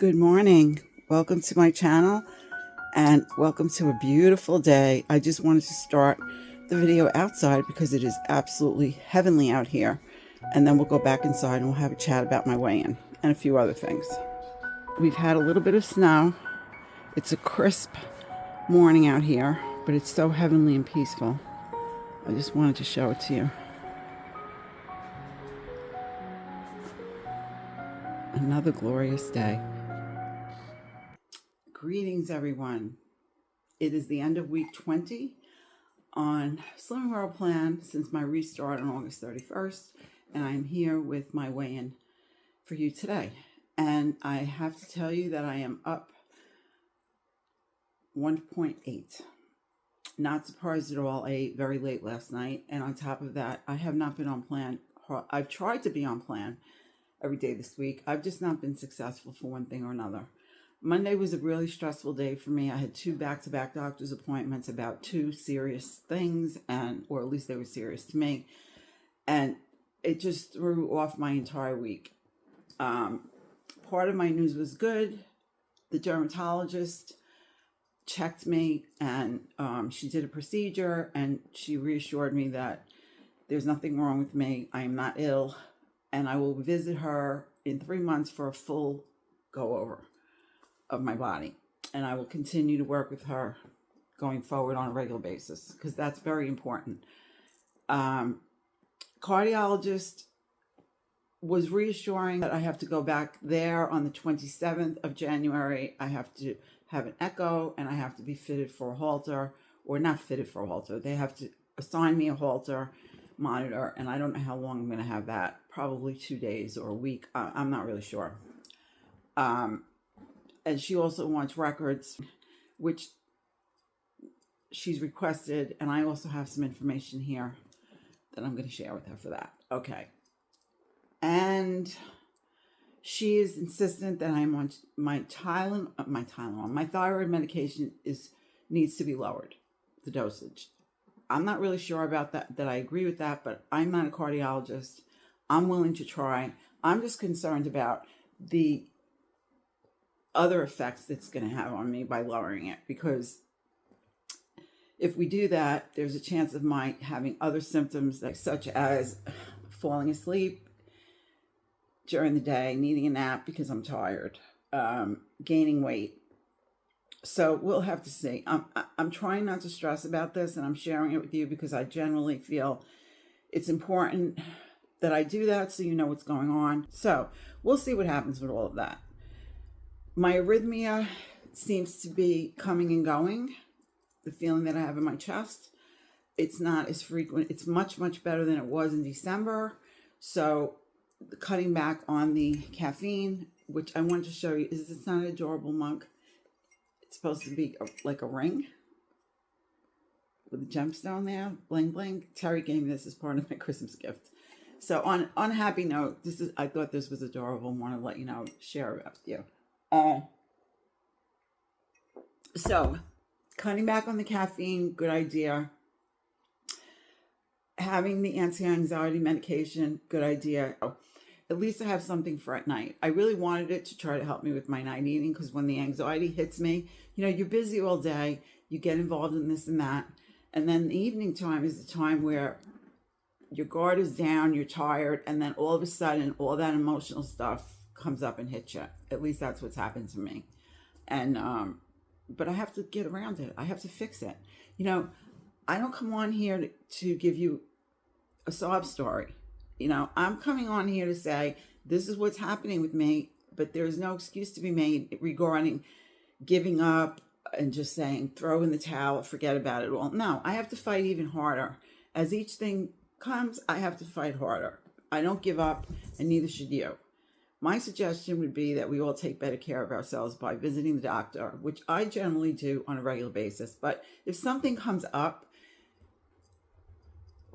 Good morning. Welcome to my channel and welcome to a beautiful day. I just wanted to start the video outside because it is absolutely heavenly out here. And then we'll go back inside and we'll have a chat about my weigh-in and a few other things. We've had a little bit of snow. It's a crisp morning out here, but it's so heavenly and peaceful. I just wanted to show it to you. Another glorious day. Greetings, everyone. It is the end of week 20 on Slimming World Plan since my restart on August 31st, and I'm here with my weigh-in for you today. And I have to tell you that I am up 1.8. Not surprised at all. I ate very late last night, and on top of that, I have not been on plan. I've tried to be on plan every day this week. I've just not been successful for one thing or another. Monday was a really stressful day for me. I had 2 back-to-back doctor's appointments about 2 serious things, or at least they were serious to me. And it just threw off my entire week. Part of my news was good. The dermatologist checked me and she did a procedure and she reassured me that there's nothing wrong with me. I am not ill, and I will visit her in 3 months for a full go-over of my body, and I will continue to work with her going forward on a regular basis because that's very important. Cardiologist was reassuring that I have to go back there on the 27th of January. I have to have an echo and I have to be fitted for a Holter, or not fitted for a Holter. They have to assign me a Holter monitor, and I don't know how long I'm going to have that. Probably 2 days or a week. I'm not really sure. And she also wants records, which she's requested. And I also have some information here that I'm going to share with her for that. Okay. And she is insistent that I'm on my Tylenol. My thyroid medication needs to be lowered, the dosage. I'm not really sure about that I agree with that, but I'm not a cardiologist. I'm willing to try. I'm just concerned about the other effects it's going to have on me by lowering it, because if we do that, there's a chance of my having other symptoms such as falling asleep during the day, needing a nap because I'm tired, gaining weight. So we'll have to see. I'm trying not to stress about this, and I'm sharing it with you because I generally feel it's important that I do that so you know what's going on. So we'll see what happens with all of that. My arrhythmia seems to be coming and going. The feeling that I have in my chest, it's not as frequent. It's much, much better than it was in December. So cutting back on the caffeine, which I wanted to show you. Is this not an adorable mug? It's supposed to be like a ring with a gemstone there, bling bling. Terry gave me this as part of my Christmas gift. So on a happy note, I thought this was adorable and want to let you know, share it with you. So cutting back on the caffeine, good idea. Having the anti-anxiety medication, good idea. At least I have something for at night. I really wanted it to try to help me with my night eating, because when the anxiety hits me, you're busy all day, you get involved in this and that, and then the evening time is the time where your guard is down, you're tired, and then all of a sudden, all that emotional stuff comes up and hits you. At least that's what's happened to me. And but I have to get around it. I have to fix it. I don't come on here to give you a sob story. I'm coming on here to say this is what's happening with me, but there's no excuse to be made regarding giving up and just saying throw in the towel, forget about it all. No, I have to fight even harder. As each thing comes, I have to fight harder. I don't give up, and neither should you. My suggestion would be that we all take better care of ourselves by visiting the doctor, which I generally do on a regular basis. But if something comes up,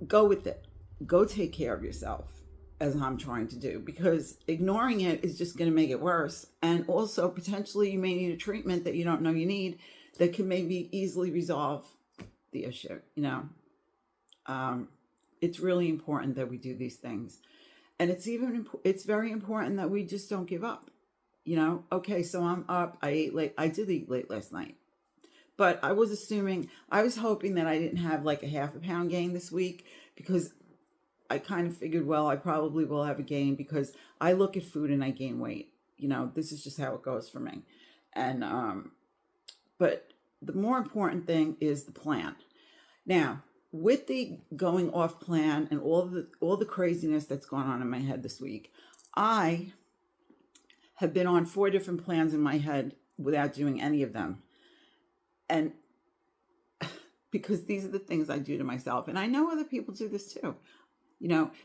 go with it. Go take care of yourself, as I'm trying to do, because ignoring it is just going to make it worse. And also, potentially, you may need a treatment that you don't know you need that can maybe easily resolve the issue. It's really important that we do these things. And it's very important that we just don't give up. Okay, so I'm up. I ate late. I did eat late last night. But I was hoping that I didn't have like a half a pound gain this week, because I kind of figured, well, I probably will have a gain because I look at food and I gain weight. This is just how it goes for me. And, but the more important thing is the plan. Now, with the going off plan and all the craziness that's gone on in my head this week, I have been on 4 different plans in my head without doing any of them. And because these are the things I do to myself. And I know other people do this too.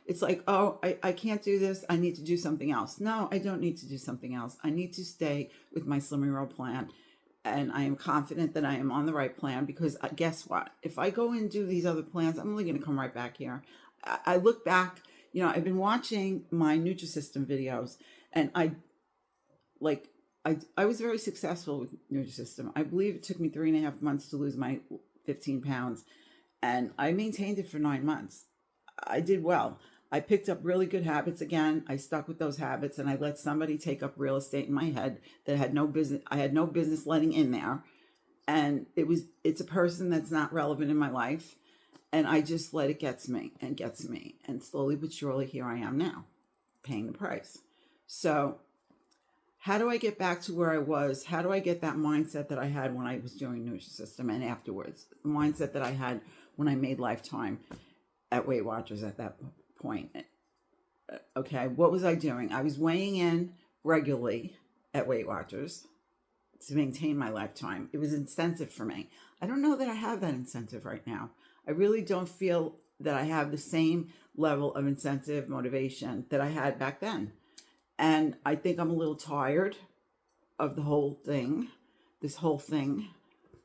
It's like, oh, I can't do this. I need to do something else. No, I don't need to do something else. I need to stay with my Slimming World plan. And I am confident that I am on the right plan, because guess what? If I go and do these other plans, I'm only going to come right back here. I look back, I've been watching my Nutrisystem videos, and I was very successful with Nutrisystem. I believe it took me 3.5 months to lose my 15 pounds, and I maintained it for 9 months. I did well. I picked up really good habits again. I stuck with those habits, and I let somebody take up real estate in my head that had no business. I had no business letting in there. And it's a person that's not relevant in my life. And I just let it get to me. And slowly but surely, here I am now, paying the price. So how do I get back to where I was? How do I get that mindset that I had when I was doing Nutrisystem and afterwards? The mindset that I had when I made Lifetime at Weight Watchers at that point. Okay, what was I doing? I was weighing in regularly at Weight Watchers to maintain my Lifetime. It was incentive for me. I don't know that I have that incentive right now. I really don't feel that I have the same level of incentive, motivation that I had back then. And I think I'm a little tired of the whole thing, this whole thing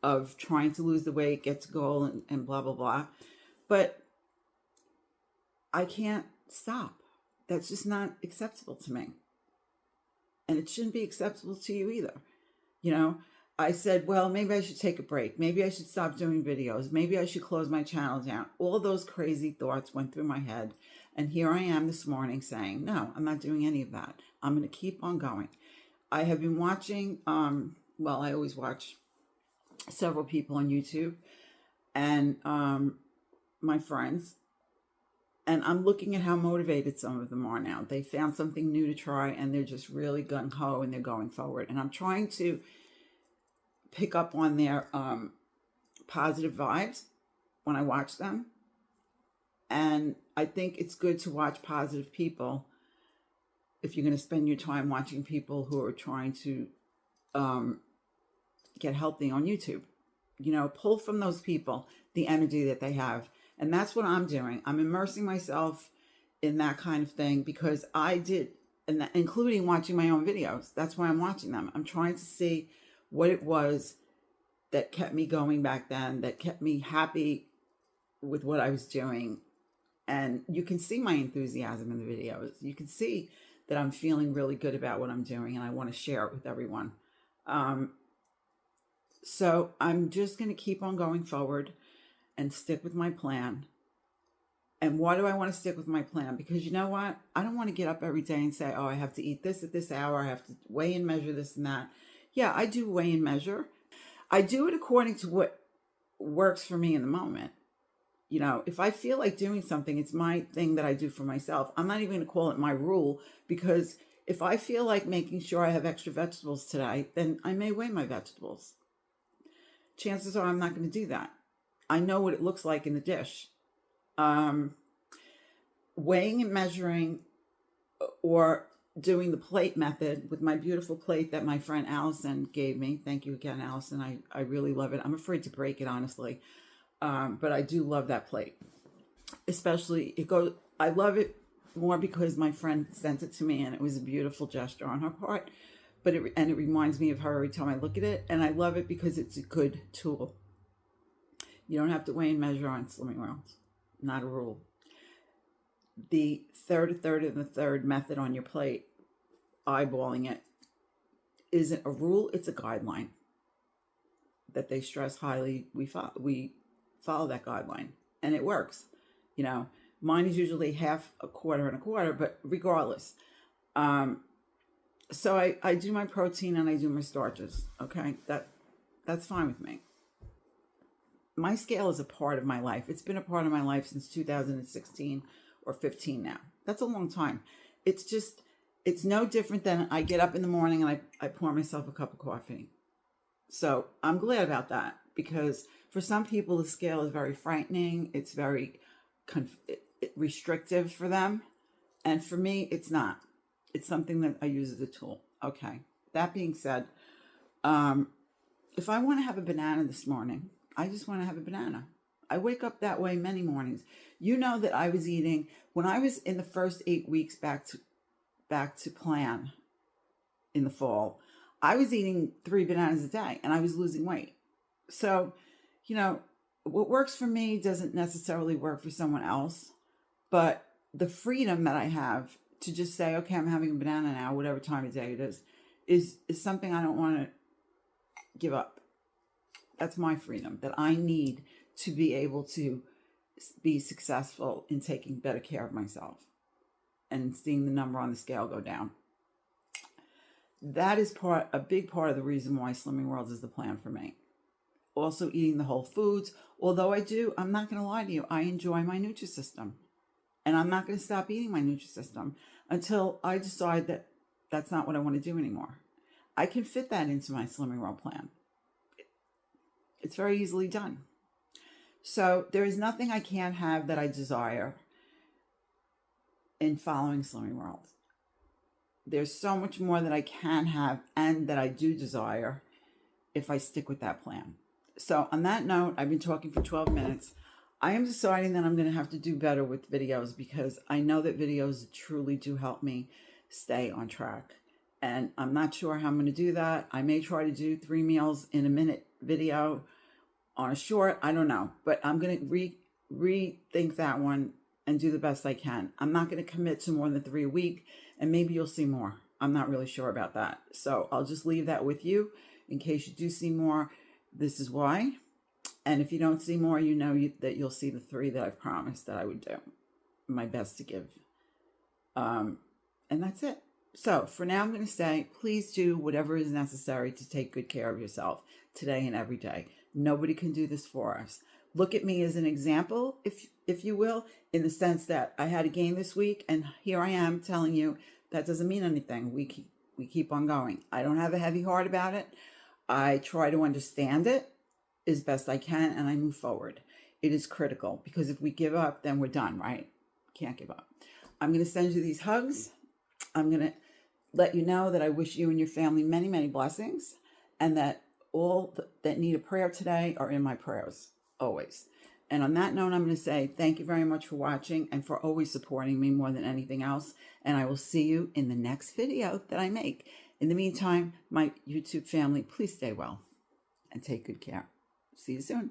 of trying to lose the weight, get to goal, and blah, blah, blah. But I can't stop. That's just not acceptable to me. And it shouldn't be acceptable to you either. I said, well, maybe I should take a break. Maybe I should stop doing videos. Maybe I should close my channel down. All those crazy thoughts went through my head. And here I am this morning saying, no, I'm not doing any of that. I'm going to keep on going. I have been watching, I always watch several people on YouTube and my friends. And I'm looking at how motivated some of them are now. They found something new to try, and they're just really gung-ho, and they're going forward. And I'm trying to pick up on their positive vibes when I watch them. And I think it's good to watch positive people if you're going to spend your time watching people who are trying to get healthy on YouTube. Pull from those people the energy that they have. And that's what I'm doing. I'm immersing myself in that kind of thing because I did, and including watching my own videos. That's why I'm watching them. I'm trying to see what it was that kept me going back then, that kept me happy with what I was doing. And you can see my enthusiasm in the videos. You can see that I'm feeling really good about what I'm doing, and I want to share it with everyone. So I'm just going to keep on going forward and stick with my plan. And why do I want to stick with my plan? Because you know what? I don't want to get up every day and say, oh, I have to eat this at this hour. I have to weigh and measure this and that. Yeah, I do weigh and measure. I do it according to what works for me in the moment. If I feel like doing something, it's my thing that I do for myself. I'm not even going to call it my rule, because if I feel like making sure I have extra vegetables today, then I may weigh my vegetables. Chances are I'm not going to do that. I know what it looks like in the dish. Weighing and measuring, or doing the plate method with my beautiful plate that my friend Allison gave me. Thank you again, Allison. I really love it. I'm afraid to break it, honestly. But I do love that plate. Especially, I love it more because my friend sent it to me, and it was a beautiful gesture on her part. But it reminds me of her every time I look at it. And I love it because it's a good tool. You don't have to weigh and measure on Slimming World. Not a rule. The third method on your plate, eyeballing it, isn't a rule. It's a guideline that they stress highly. We follow that guideline, and it works. Mine is usually half, a quarter, and a quarter, but regardless, So I do my protein and I do my starches. Okay, that's fine with me. My scale is a part of my life. It's been a part of my life since 2016 or 15 now. That's a long time. It's no different than I get up in the morning and I pour myself a cup of coffee. So I'm glad about that, because for some people the scale is very frightening. It's very restrictive for them. And for me, it's not. It's something that I use as a tool. Okay. That being said, if I want to have a banana this morning, I just want to have a banana. I wake up that way many mornings. You know that I was eating, when I was in the first 8 weeks back to plan in the fall, I was eating 3 bananas a day and I was losing weight. So, what works for me doesn't necessarily work for someone else, but the freedom that I have to just say, okay, I'm having a banana now, whatever time of day it is something I don't want to give up. That's my freedom that I need to be able to be successful in taking better care of myself and seeing the number on the scale go down. That is a big part of the reason why Slimming World is the plan for me. Also eating the whole foods. Although I'm not going to lie to you, I enjoy my Nutrisystem. And I'm not going to stop eating my Nutrisystem until I decide that that's not what I want to do anymore. I can fit that into my Slimming World plan. It's very easily done. So there is nothing I can't have that I desire in following Slimming World. There's so much more that I can have and that I do desire if I stick with that plan. So on that note, I've been talking for 12 minutes. I am deciding that I'm going to have to do better with videos, because I know that videos truly do help me stay on track. And I'm not sure how I'm going to do that. I may try to do 3 meals in a minute video on a short. I don't know. But I'm going to rethink that one and do the best I can. I'm not going to commit to more than 3 a week. And maybe you'll see more. I'm not really sure about that. So I'll just leave that with you. In case you do see more, this is why. And if you don't see more, that you'll see the 3 that I've promised that I would do my best to give. And that's it. So for now, I'm going to say, please do whatever is necessary to take good care of yourself today and every day. Nobody can do this for us. Look at me as an example, if you will, in the sense that I had a gain this week, and here I am telling you that doesn't mean anything. We keep on going. I don't have a heavy heart about it. I try to understand it as best I can, and I move forward. It is critical, because if we give up, then we're done, right? Can't give up. I'm going to send you these hugs. I'm going to let you know that I wish you and your family many, many blessings, and that all that need a prayer today are in my prayers, always. And on that note, I'm going to say thank you very much for watching and for always supporting me more than anything else. And I will see you in the next video that I make. In the meantime, my YouTube family, please stay well and take good care. See you soon.